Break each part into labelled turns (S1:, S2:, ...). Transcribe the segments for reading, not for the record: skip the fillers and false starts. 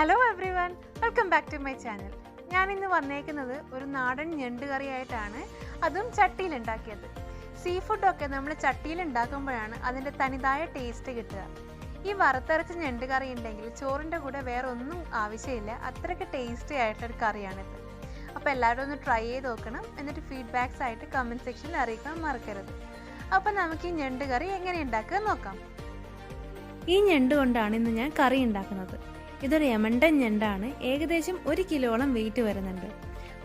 S1: Hello everyone, welcome back to my channel. ഞാൻ ഇന്ന് വന്നേക്കുന്നത് ഒരു നാടൻ ഞണ്ട് കറി ആയിട്ടാണ്, അതും ചട്ടിയിൽ ഉണ്ടാക്കിയത്. സീ ഫുഡൊക്കെ നമ്മൾ ചട്ടിയിൽ ഉണ്ടാക്കുമ്പോഴാണ് അതിൻ്റെ തനിതായ ടേസ്റ്റ് കിട്ടുക. ഈ വറുത്തരച്ച ഞണ്ട് കറി ഉണ്ടെങ്കിൽ ചോറിൻ്റെ കൂടെ വേറെ ഒന്നും ആവശ്യമില്ല, അത്രയ്ക്ക് ടേസ്റ്റി ആയിട്ടൊരു കറിയാണിത്. അപ്പോൾ എല്ലാവരും ഒന്ന് ട്രൈ ചെയ്ത് നോക്കണം, എന്നിട്ട് ഫീഡ്ബാക്സ് ആയിട്ട് കമൻറ്റ് സെക്ഷനിൽ അറിയിക്കാൻ മറക്കരുത്. അപ്പോൾ നമുക്ക് ഈ ഞണ്ട് കറി എങ്ങനെ ഉണ്ടാക്കുക നോക്കാം. ഈ ഞണ്ട് കൊണ്ടാണ് ഇന്ന് ഞാൻ കറി ഉണ്ടാക്കുന്നത്. ഇതൊരു യമണ്ടൻ ഞണ്ടാണ്. ഏകദേശം 1 കിലോളം വെയിറ്റ് വരുന്നുണ്ട്.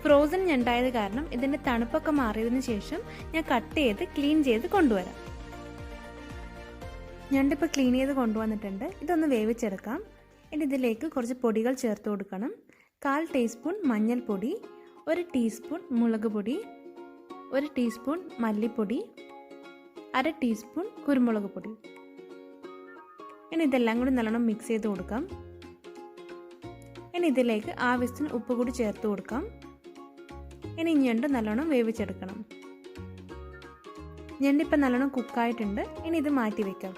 S1: ഫ്രോസൺ ഞണ്ടായത് കാരണം ഇതിൻ്റെ തണുപ്പൊക്കെ മാറിയതിനു ശേഷം ഞാൻ കട്ട് ചെയ്ത് ക്ലീൻ ചെയ്ത് കൊണ്ടുവരാം. ഞണ്ടിപ്പോൾ ക്ലീൻ ചെയ്ത് കൊണ്ടുവന്നിട്ടുണ്ട്. ഇതൊന്ന് വേവിച്ചെടുക്കാം. ഇനി ഇതിലേക്ക് കുറച്ച് പൊടികൾ ചേർത്ത് കൊടുക്കണം. 1/4 ടീസ്പൂൺ മഞ്ഞൾപ്പൊടി, 1 ടീസ്പൂൺ മുളക് പൊടി, 1 ടീസ്പൂൺ മല്ലിപ്പൊടി, 1/2 ടീസ്പൂൺ കുരുമുളക് പൊടി. ഇനി ഇതെല്ലാം കൂടി നല്ലോണം മിക്സ് ചെയ്ത് കൊടുക്കാം. ഇനി ഇതിലേക്ക് ആവശ്യത്തിന് ഉപ്പ് കൂടി ചേർത്ത് കൊടുക്കാം. ഇനി ഞണ്ട് നല്ലോണം വേവിച്ചെടുക്കണം. ഞണ്ടിപ്പം നല്ലോണം കുക്കായിട്ടുണ്ട്. ഇനി ഇത് മാറ്റി വെക്കാം.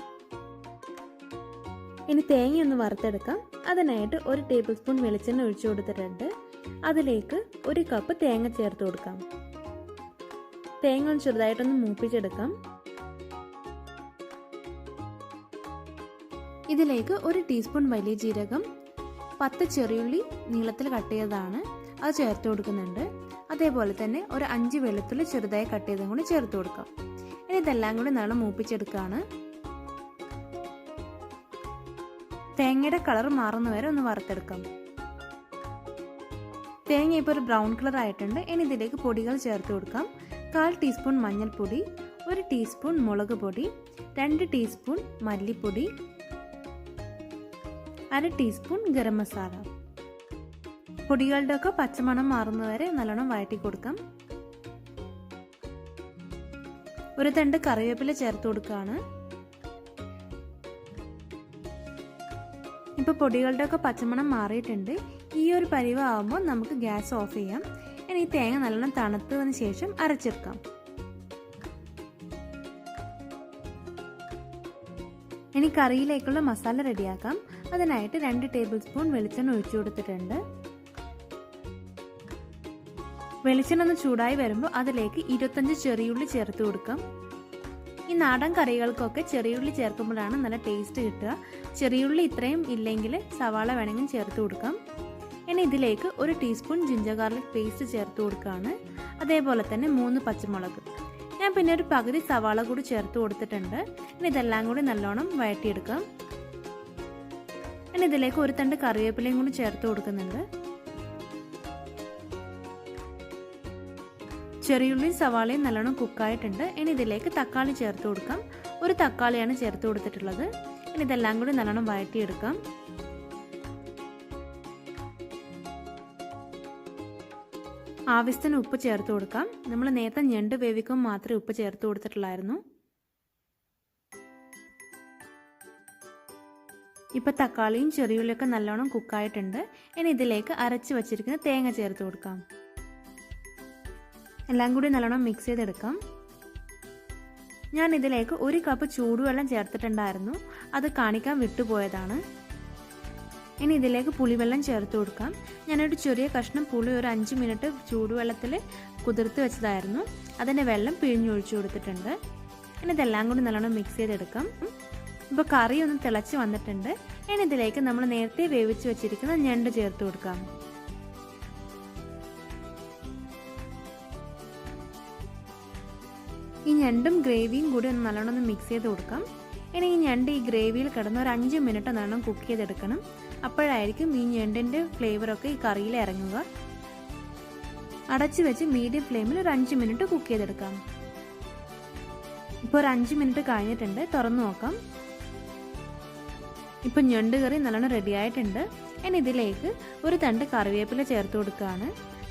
S1: ഇനി തേങ്ങ ഒന്ന് വറുത്തെടുക്കാം. അതിനായിട്ട് 1 ടേബിൾ സ്പൂൺ വെളിച്ചെണ്ണ ഒഴിച്ചു കൊടുത്തിട്ടുണ്ട്. അതിലേക്ക് 1 കപ്പ് തേങ്ങ ചേർത്ത് കൊടുക്കാം. തേങ്ങ ഒന്ന് ചെറുതായിട്ടൊന്ന് മൂപ്പിച്ചെടുക്കാം. ഇതിലേക്ക് 1 ടീസ്പൂൺ വലിയ ജീരകം, 10 ചെറിയുള്ളി നീളത്തിൽ കട്ട് ചെയ്തതാണ്, അത് ചേർത്ത് കൊടുക്കുന്നുണ്ട്. അതേപോലെ തന്നെ ഒരു 5 വെളുത്തുള്ളി ചെറുതായി കട്ട് ചെയ്തും കൂടി ചേർത്ത് കൊടുക്കാം. ഇനി ഇതെല്ലാം കൂടി നല്ല മൂപ്പിച്ചെടുക്കുകയാണ്. തേങ്ങയുടെ കളർ മാറുന്നവരെ ഒന്ന് വറുത്തെടുക്കാം. തേങ്ങ ഇപ്പോൾ ഒരു ബ്രൗൺ കളർ ആയിട്ടുണ്ട്. ഇനി ഇതിലേക്ക് പൊടികൾ ചേർത്ത് കൊടുക്കാം. 1/4 ടീസ്പൂൺ മഞ്ഞൾപ്പൊടി, 1 ടീസ്പൂൺ മുളക് പൊടി, 2 ടീസ്പൂൺ മല്ലിപ്പൊടി, 1/2 ടീസ്പൂൺ ഗരം മസാല. പൊടികളുടെ ഒക്കെ പച്ചമണം മാറുന്നവരെ നല്ലോണം വഴറ്റി കൊടുക്കാം. ഒരു തണ്ട് കറിവേപ്പില ചേർത്ത് കൊടുക്കുകയാണ്. ഇപ്പോൾ പൊടികളുടെ ഒക്കെ പച്ചമണം മാറിയിട്ടുണ്ട്. ഈ ഒരു പരിവം ആകുമ്പോൾ നമുക്ക് ഗ്യാസ് ഓഫ് ചെയ്യാം. ഇനി ഈ തേങ്ങ നല്ലോണം തണുത്തതിന് ശേഷം അരച്ചെടുക്കാം. ഇനി കറിയിലേക്കുള്ള മസാല റെഡിയാക്കാം. അതിനായിട്ട് 2 ടേബിൾ സ്പൂൺ വെളിച്ചെണ്ണ ഒഴിച്ചു കൊടുത്തിട്ടുണ്ട്. വെളിച്ചെണ്ണ ഒന്ന് ചൂടായി വരുമ്പോൾ അതിലേക്ക് 25 ചെറിയുള്ളി ചേർത്ത് കൊടുക്കാം. ഈ നാടൻ കറികൾക്കൊക്കെ ചെറിയുള്ളി ചേർക്കുമ്പോഴാണ് നല്ല ടേസ്റ്റ് കിട്ടുക. ചെറിയുള്ളി ഇത്രയും ഇല്ലെങ്കിൽ സവാള വേണമെങ്കിൽ ചേർത്ത് കൊടുക്കാം. ഇനി ഇതിലേക്ക് 1 ടീസ്പൂൺ ജിഞ്ചർ ഗാർലിക് പേസ്റ്റ് ചേർത്ത് കൊടുക്കുകയാണ്. അതേപോലെ തന്നെ 3 പച്ചമുളക്. ഞാൻ പിന്നെ ഒരു പകുതി സവാള കൂടി ചേർത്ത് കൊടുത്തിട്ടുണ്ട്. ഇനി ഇതെല്ലാം കൂടി നല്ലോണം വഴറ്റിയെടുക്കാം. ഇനി ഇതിലേക്ക് 1 തണ്ട് കറിവേപ്പിലയും കൂടി ചേർത്ത് കൊടുക്കുന്നുണ്ട്. ചെറിയുള്ളിയും സവാളയും നല്ലോണം കുക്കായിട്ടുണ്ട്. ഇനി ഇതിലേക്ക് തക്കാളി ചേർത്ത് കൊടുക്കാം. 1 തക്കാളിയാണ് ചേർത്ത് കൊടുത്തിട്ടുള്ളത്. ഇനി ഇതെല്ലാം കൂടി നല്ലോണം വഴറ്റിയെടുക്കാം. ആവശ്യത്തിന് ഉപ്പ് ചേർത്ത് കൊടുക്കാം. നമ്മൾ നേരത്തെ ഞണ്ട് വേവിക്കുമ്പോൾ മാത്രമേ ഉപ്പ് ചേർത്ത് കൊടുത്തിട്ടുള്ളായിരുന്നു. ഇപ്പം തക്കാളിയും ചെറിയുള്ളിയൊക്കെ നല്ലോണം കുക്കായിട്ടുണ്ട്. ഇനി ഇതിലേക്ക് അരച്ച് വച്ചിരിക്കുന്ന തേങ്ങ ചേർത്ത് കൊടുക്കാം. എല്ലാം കൂടി നല്ലോണം മിക്സ് ചെയ്തെടുക്കാം. ഞാൻ ഇതിലേക്ക് 1 കപ്പ് ചൂടുവെള്ളം ചേർത്തിട്ടുണ്ടായിരുന്നു, അത് കാണിക്കാൻ വിട്ടുപോയതാണ്. ഇനി ഇതിലേക്ക് പുളിവെള്ളം ചേർത്ത് കൊടുക്കാം. ഞാനൊരു ചെറിയ കഷ്ണം പുളി ഒരു 5 മിനിറ്റ് ചൂടുവെള്ളത്തിൽ കുതിർത്ത് വെച്ചതായിരുന്നു, അതിൻ്റെ വെള്ളം പിഴിഞ്ഞൊഴിച്ചു കൊടുത്തിട്ടുണ്ട്. ഇനി ഇതെല്ലാം കൂടി നല്ലോണം മിക്സ് ചെയ്തെടുക്കാം. ഇപ്പോൾ കറി ഒന്ന് തിളച്ച് വന്നിട്ടുണ്ട്. ഇനി ഇതിലേക്ക് നമ്മൾ നേരത്തെ വേവിച്ച് വെച്ചിരിക്കുന്ന ഞണ്ട് ചേർത്ത് കൊടുക്കാം. ഈ ഞണ്ടും ഗ്രേവിയും കൂടി ഒന്ന് നല്ലോണം ഒന്ന് മിക്സ് ചെയ്ത് കൊടുക്കാം. ഇനി ഈ ഞണ്ട് ഈ ഗ്രേവിയിൽ കിടന്ന് ഒരു 5 മിനിറ്റ് നല്ലോണം കുക്ക് ചെയ്തെടുക്കണം. അപ്പോഴായിരിക്കും ഈ ഞണ്ടിൻ്റെ ഫ്ലേവറൊക്കെ ഈ കറിയിൽ ഇറങ്ങുക. അടച്ചു വെച്ച് മീഡിയം ഫ്ലെയിമിൽ ഒരു 5 മിനിറ്റ് കുക്ക് ചെയ്തെടുക്കാം. ഇപ്പോൾ ഒരു 5 മിനിറ്റ് കഴിഞ്ഞിട്ടുണ്ട്. തുറന്നു നോക്കാം. ഇപ്പോൾ ഞണ്ട് കറി നല്ലോണം റെഡി ആയിട്ടുണ്ട്. ഇനി ഇതിലേക്ക് 1 തണ്ട് കറിവേപ്പില ചേർത്ത് കൊടുക്കുകയാണ്.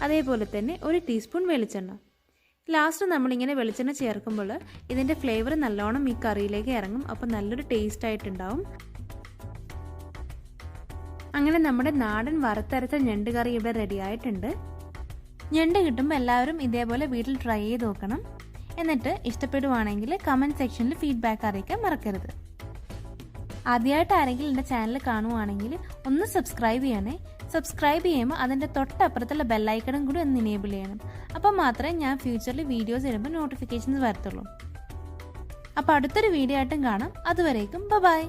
S1: അതേപോലെ തന്നെ 1 ടീസ്പൂൺ വെളിച്ചെണ്ണ. ലാസ്റ്റ് നമ്മളിങ്ങനെ വെളിച്ചെണ്ണ ചേർക്കുമ്പോൾ ഇതിൻ്റെ ഫ്ലേവർ നല്ലോണം ഈ കറിയിലേക്ക് ഇറങ്ങും. അപ്പോൾ നല്ലൊരു ടേസ്റ്റ് ആയിട്ടുണ്ടാവും. അങ്ങനെ നമ്മുടെ നാടൻ വറുത്തരച്ച ഞണ്ട് കറി ഇവിടെ റെഡി ആയിട്ടുണ്ട്. ഞണ്ട് കിട്ടുമ്പോൾ എല്ലാവരും ഇതേപോലെ വീട്ടിൽ ട്രൈ ചെയ്ത് നോക്കണം. എന്നിട്ട് ഇഷ്ടപ്പെടുവാണെങ്കിൽ കമൻറ്റ് സെക്ഷനിൽ ഫീഡ്ബാക്ക് അറിയിക്കാൻ മറക്കരുത്. ആദ്യമായിട്ട് ആരെങ്കിലും എൻ്റെ ചാനൽ കാണുവാണെങ്കിൽ ഒന്ന് സബ്സ്ക്രൈബ് ചെയ്യണേ. സബ്സ്ക്രൈബ് ചെയ്യുമ്പോൾ അതിൻ്റെ തൊട്ടപ്പുറത്തുള്ള ബെല്ലൈക്കണും കൂടി ഒന്ന് എനേബിൾ ചെയ്യണം. അപ്പോൾ മാത്രമേ ഞാൻ ഫ്യൂച്ചറിൽ വീഡിയോസ് ഇടുമ്പോൾ നോട്ടിഫിക്കേഷൻസ് വരത്തുള്ളൂ. അപ്പോൾ അടുത്തൊരു വീഡിയോ ആയിട്ടും കാണാം. അതുവരേക്കും ബൈ.